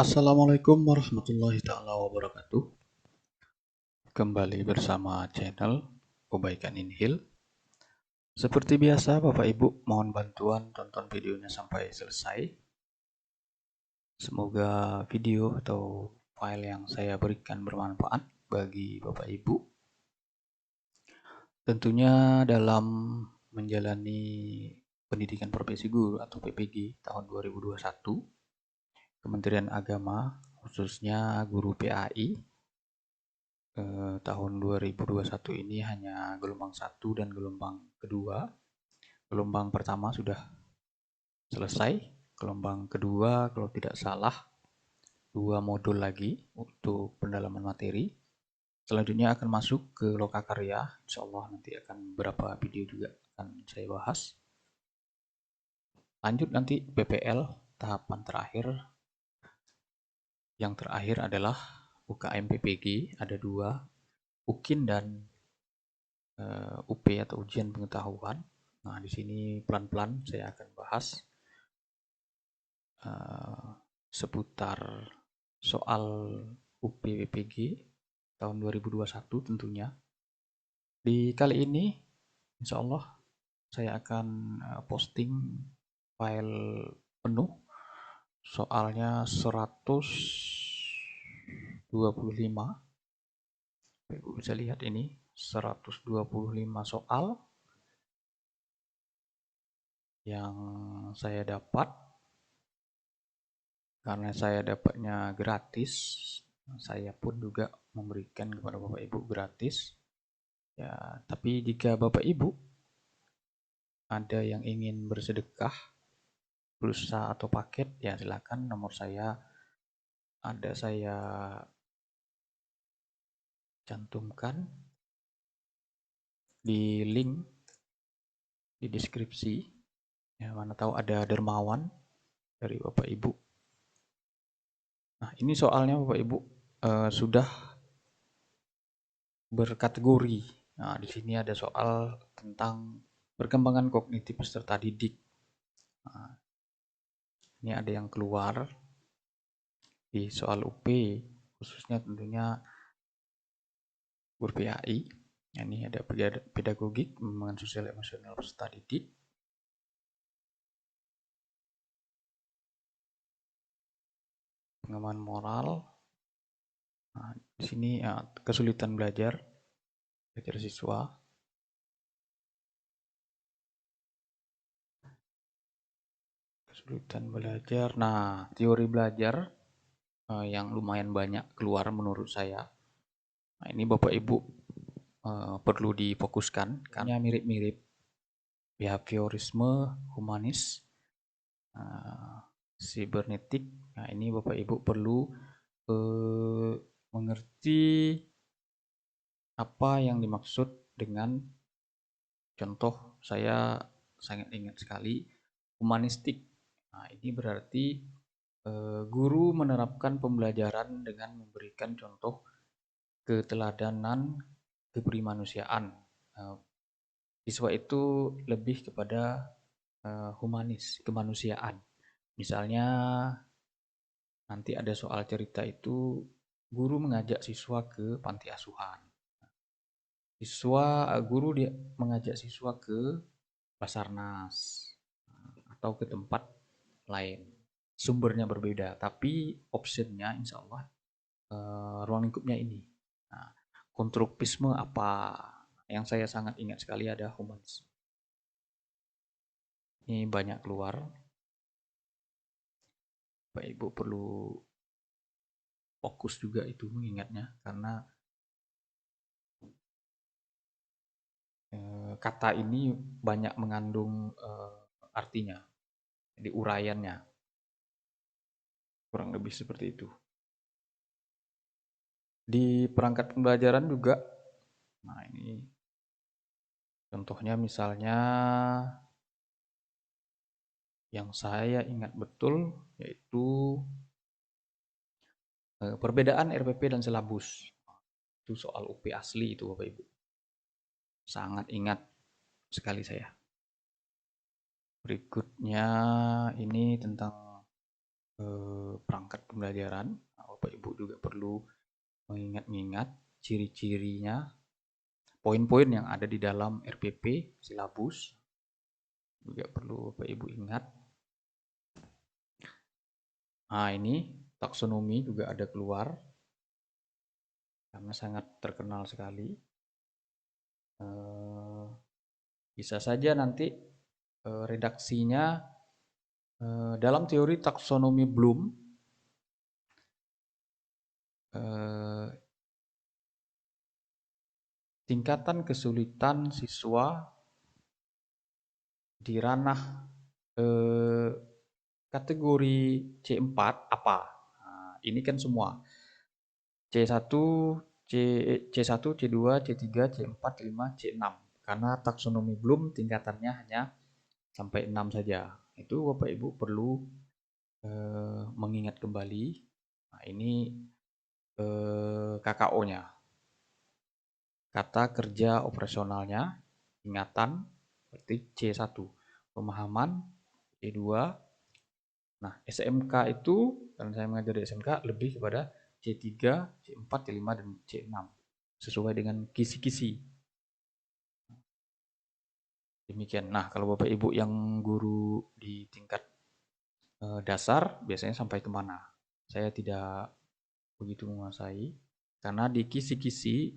Assalamualaikum warahmatullahi taala wabarakatuh. Kembali bersama channel Kebaikan Inhil. Seperti biasa, Bapak Ibu mohon bantuan tonton videonya sampai selesai. Semoga video atau file yang saya berikan bermanfaat bagi Bapak Ibu. Tentunya dalam menjalani pendidikan profesi guru atau PPG tahun 2021, Kementerian Agama khususnya guru PAI tahun 2021 ini hanya gelombang 1 dan gelombang kedua. Gelombang pertama sudah selesai, gelombang kedua kalau tidak salah 2 modul lagi untuk pendalaman materi. Selanjutnya akan masuk ke lokakarya, insya Allah nanti akan beberapa video juga akan saya bahas. Lanjut nanti PPL tahapan terakhir. Yang terakhir adalah UKM PPG, ada 2, UKIN dan UP atau ujian pengetahuan. Nah, di sini pelan-pelan saya akan bahas seputar soal UP PPG tahun 2021 tentunya. Di kali ini, insya Allah saya akan posting file penuh, soalnya 125. Ibu bisa lihat ini 125 soal yang saya dapat. Karena saya dapatnya gratis, saya pun juga memberikan kepada Bapak Ibu gratis. Ya, tapi jika Bapak Ibu ada yang ingin bersedekah, pulsa atau paket, ya silakan, nomor saya ada saya cantumkan di link di deskripsi. Ya, mana tahu ada dermawan dari Bapak Ibu. Nah, ini soalnya Bapak Ibu sudah berkategori. Nah, di sini ada soal tentang perkembangan kognitif peserta didik. Nah, ini ada yang keluar di soal UP, khususnya tentunya guru PAI. Ini ada pedagogik, pengembangan sosial emosional peserta didik. Pengembangan moral. Nah, di sini kesulitan belajar siswa. Kesulitan belajar. Nah, teori belajar yang lumayan banyak keluar menurut saya. Nah, ini Bapak Ibu perlu difokuskan karena mirip-mirip behaviorisme, humanis, sibernetik. Nah, ini Bapak Ibu perlu mengerti apa yang dimaksud dengan contoh. Saya sangat ingat sekali humanistik. Nah, ini berarti guru menerapkan pembelajaran dengan memberikan contoh keteladanan keprimanusiaan. Siswa itu lebih kepada humanis, kemanusiaan. Misalnya nanti ada soal cerita itu guru mengajak siswa ke panti asuhan. Guru dia mengajak siswa ke Basarnas atau ke tempat lain. Sumbernya berbeda, tapi optionnya insya Allah ruang lingkupnya ini. Nah, konstruksisme apa? Yang saya sangat ingat sekali ada humanisme. Ini banyak keluar. Bapak Ibu perlu fokus juga itu mengingatnya, karena kata ini banyak mengandung artinya, jadi uraiannya. Kurang lebih seperti itu. Di perangkat pembelajaran juga, nah ini contohnya misalnya yang saya ingat betul yaitu perbedaan RPP dan silabus. Itu soal UP asli itu Bapak Ibu. Sangat ingat sekali saya. Berikutnya ini tentang perangkat pembelajaran. Nah, Bapak Ibu juga perlu mengingat-ingat ciri-cirinya, poin-poin yang ada di dalam RPP, silabus, juga perlu Bapak Ibu ingat. Nah, ini taksonomi juga ada keluar, karena sangat terkenal sekali. Bisa saja nanti redaksinya dalam teori taksonomi Bloom, tingkatan kesulitan siswa di ranah kategori C4 apa? Nah, ini kan semua C1, C1, C2, C3, C4, C5, C6. Karena taksonomi Bloom tingkatannya hanya sampai 6 saja. Itu Bapak Ibu perlu mengingat kembali. Nah, ini KKO-nya. Kata kerja operasionalnya, ingatan, berarti C1. Pemahaman, C2. Nah, SMK itu, karena saya mengajar di SMK, lebih kepada C3, C4, C5, dan C6. Sesuai dengan kisi-kisi. Demikian. Nah, kalau Bapak Ibu yang guru di tingkat dasar, biasanya sampai kemana? Saya tidak begitu menguasai. Karena di kisi-kisi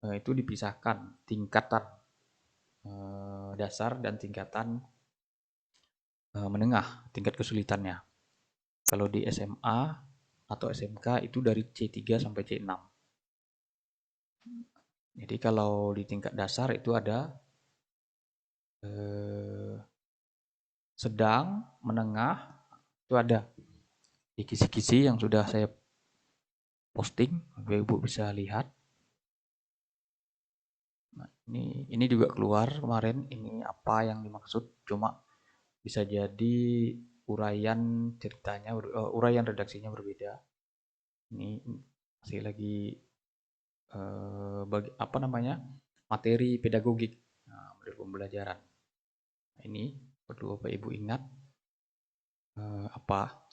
itu dipisahkan tingkatan dasar dan tingkatan menengah, tingkat kesulitannya. Kalau di SMA atau SMK itu dari C3 sampai C6. Jadi kalau di tingkat dasar itu ada sedang, menengah, itu ada di kisi-kisi yang sudah saya posting, Ibu bisa lihat. Nah, ini juga keluar kemarin, ini apa yang dimaksud, cuma bisa jadi uraian ceritanya, uraian redaksinya berbeda. Ini masih lagi apa namanya, materi pedagogik, model pembelajaran. Nah, ini perlu Bapak Ibu ingat apa?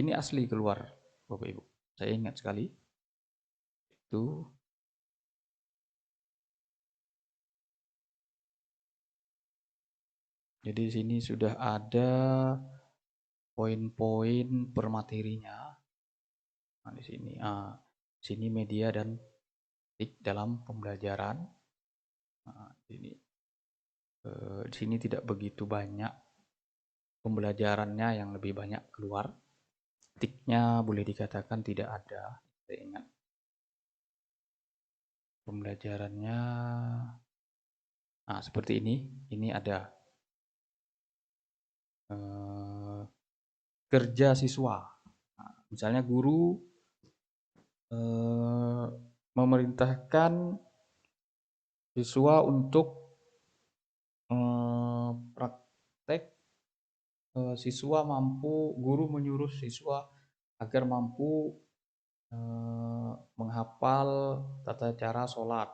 Ini asli keluar Bapak Ibu. Saya ingat sekali itu. Jadi di sini sudah ada poin-poin per materinya. Nah, di sini media dan dalam pembelajaran. Nah, di sini tidak begitu banyak pembelajarannya, yang lebih banyak keluar. Tiknya boleh dikatakan tidak ada. Saya ingat pembelajarannya. Nah, seperti ini. Ini ada kerja siswa. Nah, misalnya guru memerintahkan siswa untuk praktek, guru menyuruh siswa agar mampu menghafal tata cara sholat,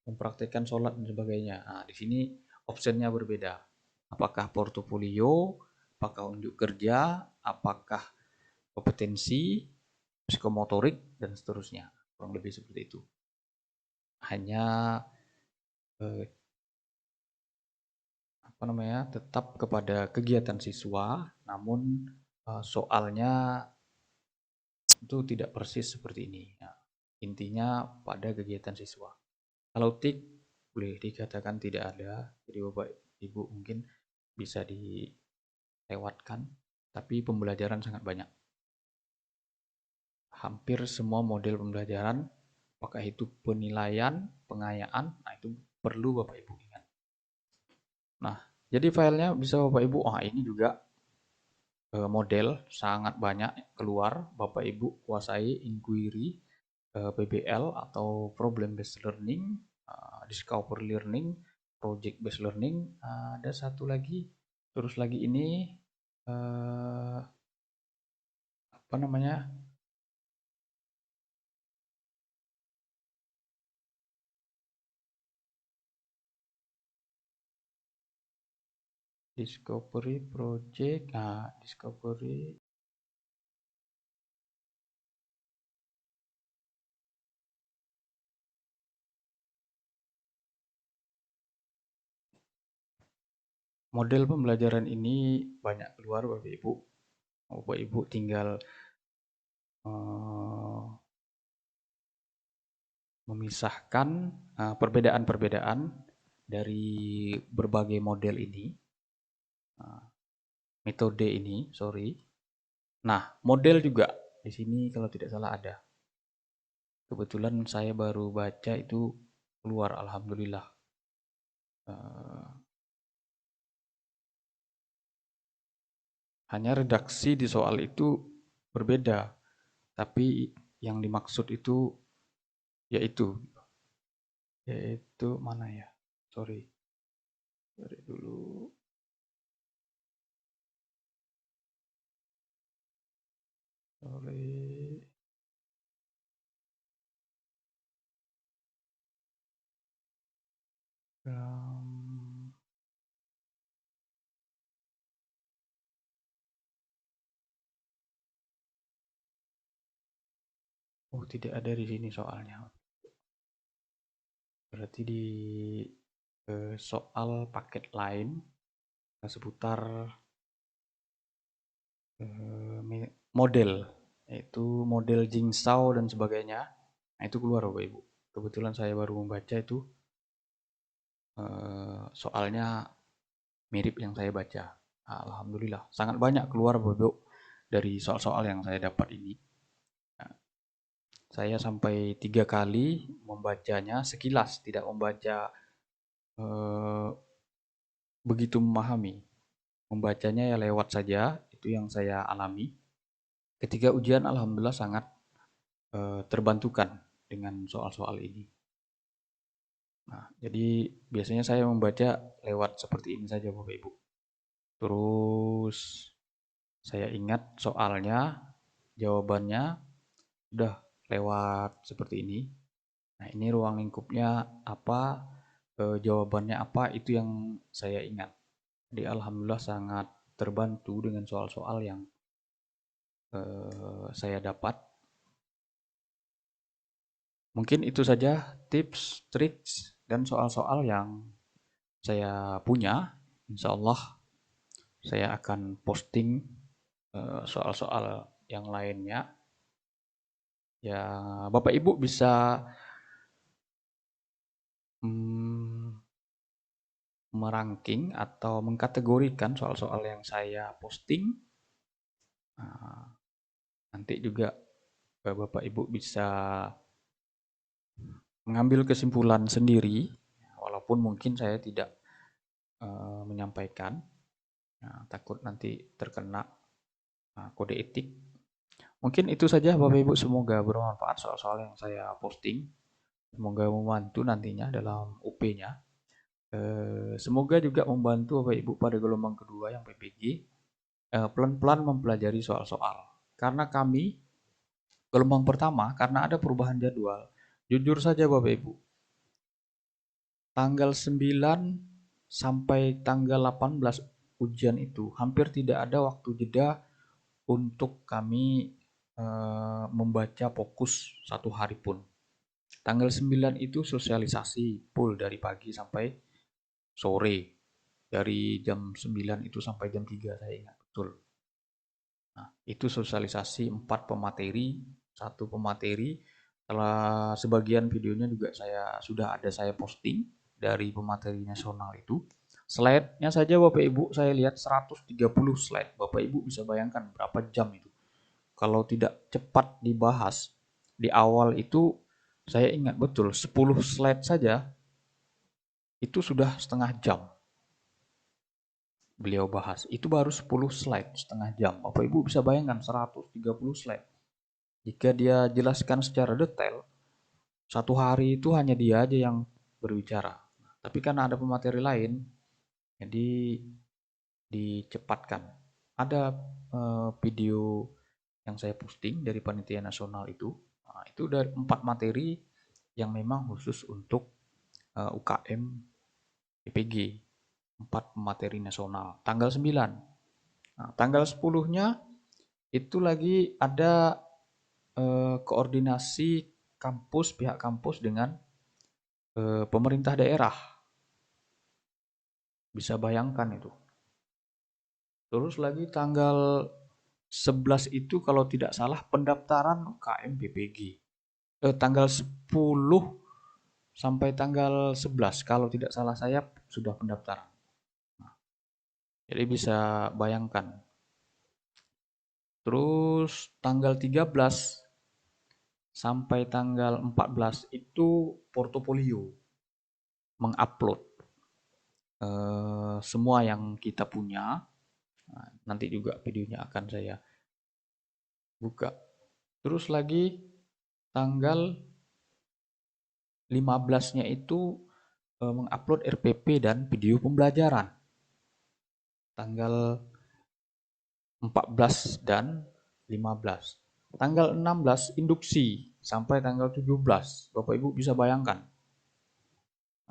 mempraktekkan sholat dan sebagainya. Nah, di sini optionnya berbeda. Apakah portofolio, apakah unjuk kerja, apakah kompetensi, psikomotorik, dan seterusnya. Kurang lebih seperti itu. Hanya tetap kepada kegiatan siswa, namun soalnya itu tidak persis seperti ini. Nah, intinya pada kegiatan siswa. Kalau TIK boleh dikatakan tidak ada, jadi Bapak Ibu mungkin bisa dilewatkan, tapi pembelajaran sangat banyak. Hampir semua model pembelajaran, apakah itu penilaian, pengayaan, nah itu perlu Bapak Ibu ingat. Nah, jadi filenya bisa Bapak Ibu, ini juga model sangat banyak keluar, Bapak Ibu kuasai inquiry, PBL atau problem based learning, discovery learning, project based learning, ada satu lagi, terus lagi ini apa namanya, discovery project, discovery Model pembelajaran ini banyak keluar Bapak Ibu. Bapak Ibu tinggal memisahkan perbedaan-perbedaan dari berbagai model ini, metode ini, sorry. Nah, model juga di sini kalau tidak salah ada. Kebetulan saya baru baca itu keluar, alhamdulillah. Hanya redaksi di soal itu berbeda, tapi yang dimaksud itu yaitu mana ya? Sorry, cari dulu. Sorry. Oh, tidak ada di sini soalnya. Berarti di soal paket lain seputar model, yaitu model Jigsaw dan sebagainya. Nah, itu keluar Bapak Ibu. Kebetulan saya baru membaca itu soalnya mirip yang saya baca. Alhamdulillah, sangat banyak keluar Bapak Ibu dari soal-soal yang saya dapat ini. Nah, saya sampai 3 kali membacanya sekilas, tidak membaca begitu memahami. Membacanya ya lewat saja, itu yang saya alami. Ketika ujian alhamdulillah sangat terbantukan dengan soal-soal ini. Nah, jadi biasanya saya membaca lewat seperti ini saja Bapak Ibu. Terus saya ingat soalnya, jawabannya udah lewat seperti ini. Nah, ini ruang lingkupnya apa, jawabannya apa, itu yang saya ingat. Jadi alhamdulillah sangat terbantu dengan soal-soal yang saya dapat. Mungkin itu saja tips, trik, dan soal-soal yang saya punya. Insya Allah saya akan posting soal-soal yang lainnya. Ya, Bapak Ibu bisa meranking atau mengkategorikan soal-soal yang saya posting. Nanti juga Bapak Ibu bisa mengambil kesimpulan sendiri, walaupun mungkin saya tidak menyampaikan. Nah, takut nanti terkena kode etik. Mungkin itu saja Bapak Ibu, semoga bermanfaat soal-soal yang saya posting. Semoga membantu nantinya dalam UP-nya. Semoga juga membantu Bapak Ibu pada gelombang kedua yang PPG pelan-pelan mempelajari soal-soal. Karena kami gelombang pertama, karena ada perubahan jadwal, jujur saja Bapak Ibu, tanggal 9 sampai tanggal 18 ujian itu hampir tidak ada waktu jeda untuk kami membaca fokus satu hari pun. Tanggal 9 itu sosialisasi full dari pagi sampai sore. Dari jam 9 itu sampai jam 3 saya ingat betul. Nah, itu sosialisasi 4 pemateri, 1 pemateri. Setelah sebagian videonya juga sudah ada saya posting dari pemateri nasional itu. Slide-nya saja Bapak Ibu saya lihat 130 slide. Bapak Ibu bisa bayangkan berapa jam itu. Kalau tidak cepat dibahas di awal itu, saya ingat betul 10 slide saja itu sudah setengah jam beliau bahas. Itu baru 10 slide setengah jam. Bapak Ibu bisa bayangkan 130 slide. Jika dia jelaskan secara detail, satu hari itu hanya dia aja yang berbicara. Tapi kan ada pemateri lain, jadi dicepatkan. Ada video yang saya posting dari panitia nasional itu. Nah, itu dari 4 materi yang memang khusus untuk UKM PPG. 4 materi nasional. Tanggal 9. Nah, tanggal 10-nya itu lagi ada koordinasi kampus, pihak kampus dengan pemerintah daerah. Bisa bayangkan itu. Terus lagi tanggal 11 itu kalau tidak salah pendaftaran UKM BPG. Tanggal 10 sampai tanggal 11 kalau tidak salah saya sudah pendaftaran. Jadi bisa bayangkan. Terus tanggal 13 sampai tanggal 14 itu portofolio mengupload semua yang kita punya. Nah, nanti juga videonya akan saya buka. Terus lagi tanggal 15-nya itu mengupload RPP dan video pembelajaran. Tanggal 14 dan 15. Tanggal 16 induksi sampai tanggal 17. Bapak Ibu bisa bayangkan.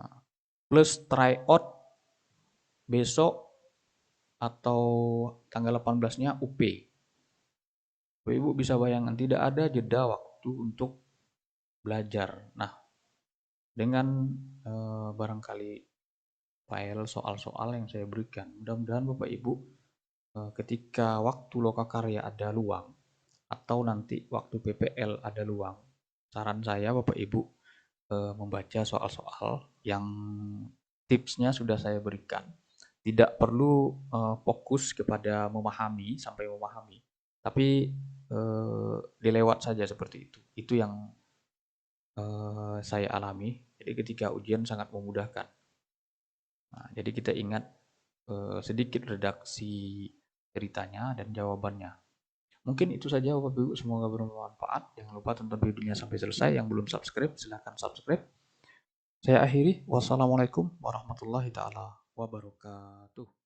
Nah, plus tryout besok atau tanggal 18-nya UP. Bapak Ibu bisa bayangkan tidak ada jeda waktu untuk belajar. Nah, dengan barangkali file soal-soal yang saya berikan, mudah-mudahan Bapak Ibu ketika waktu lokakarya ada luang atau nanti waktu PPL ada luang, saran saya Bapak Ibu membaca soal-soal yang tipsnya sudah saya berikan. Tidak perlu fokus kepada memahami sampai memahami, tapi dilewat saja seperti itu. Itu yang saya alami. Jadi ketika ujian sangat memudahkan. Nah, jadi kita ingat sedikit redaksi ceritanya dan jawabannya. Mungkin itu saja Bapak Ibu, semoga bermanfaat. Jangan lupa tonton videonya sampai selesai. Yang belum subscribe, silahkan subscribe. Saya akhiri. Wassalamualaikum warahmatullahi taala wabarakatuh.